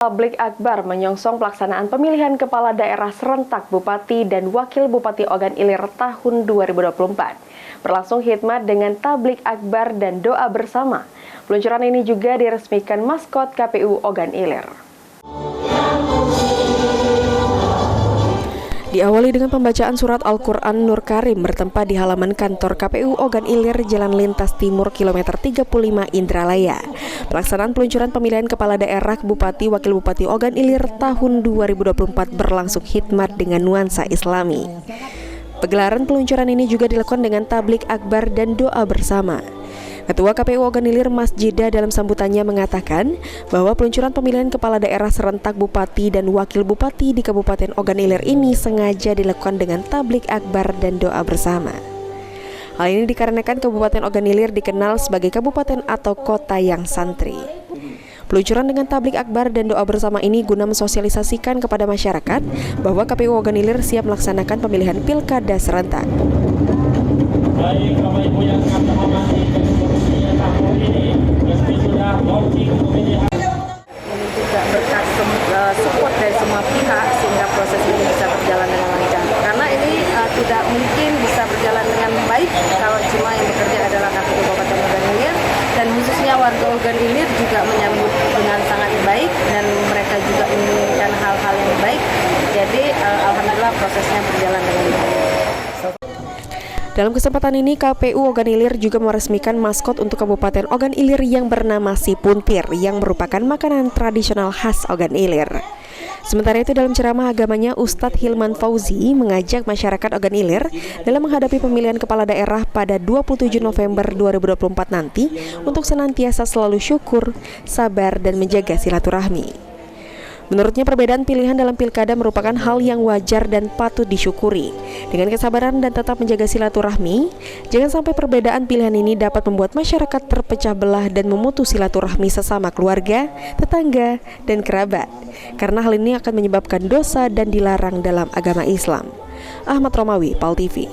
Tablik akbar menyongsong pelaksanaan pemilihan kepala daerah serentak Bupati dan Wakil Bupati Ogan Ilir tahun 2024. Berlangsung khidmat dengan tablik akbar dan doa bersama. Peluncuran ini juga diresmikan maskot KPU Ogan Ilir. Diawali dengan pembacaan surat Al-Quran Nur Karim bertempat di halaman kantor KPU Ogan Ilir, Jalan Lintas Timur, kilometer 35 Indralaya. Pelaksanaan peluncuran pemilihan kepala daerah Bupati Wakil Bupati Ogan Ilir tahun 2024 berlangsung khidmat dengan nuansa Islami. Pegelaran peluncuran ini juga dilakukan dengan tablik akbar dan doa bersama. Ketua KPU Ogan Ilir Mas Jida dalam sambutannya mengatakan bahwa peluncuran pemilihan kepala daerah serentak Bupati dan Wakil Bupati di Kabupaten Ogan Ilir ini sengaja dilakukan dengan tablik akbar dan doa bersama. Hal ini dikarenakan Kabupaten Ogan Ilir dikenal sebagai kabupaten atau kota yang santri. Peluncuran dengan tablik akbar dan doa bersama ini guna mensosialisasikan kepada masyarakat bahwa KPU Ogan Ilir siap melaksanakan pemilihan pilkada serentak. Baik Bapak Ibu yang akan menghormati tahun ini, meski sudah launching pemilihan. Ini juga berkat support dari semua pihak sehingga proses ini bisa berjalan dengan lancar. Karena ini tidak mungkin bisa berjalan dengan baik kalau cuma yang bekerja adalah KPU Kabupaten Ogan Ilir, dan khususnya warga Ogan Ilir juga menyambut dengan sangat baik dan mereka juga menginginkan hal-hal yang baik. Jadi alhamdulillah prosesnya berjalan dengan baik. Dalam kesempatan ini, KPU Ogan Ilir juga meresmikan maskot untuk Kabupaten Ogan Ilir yang bernama Si Puntir, yang merupakan makanan tradisional khas Ogan Ilir. Sementara itu, dalam ceramah agamanya, Ustadz Hilman Fauzi mengajak masyarakat Ogan Ilir dalam menghadapi pemilihan kepala daerah pada 27 November 2024 nanti untuk senantiasa selalu syukur, sabar, dan menjaga silaturahmi. Menurutnya, perbedaan pilihan dalam pilkada merupakan hal yang wajar dan patut disyukuri. Dengan kesabaran dan tetap menjaga silaturahmi, jangan sampai perbedaan pilihan ini dapat membuat masyarakat terpecah belah dan memutus silaturahmi sesama keluarga, tetangga, dan kerabat. Karena hal ini akan menyebabkan dosa dan dilarang dalam agama Islam. Ahmad Romawi, PAL TV.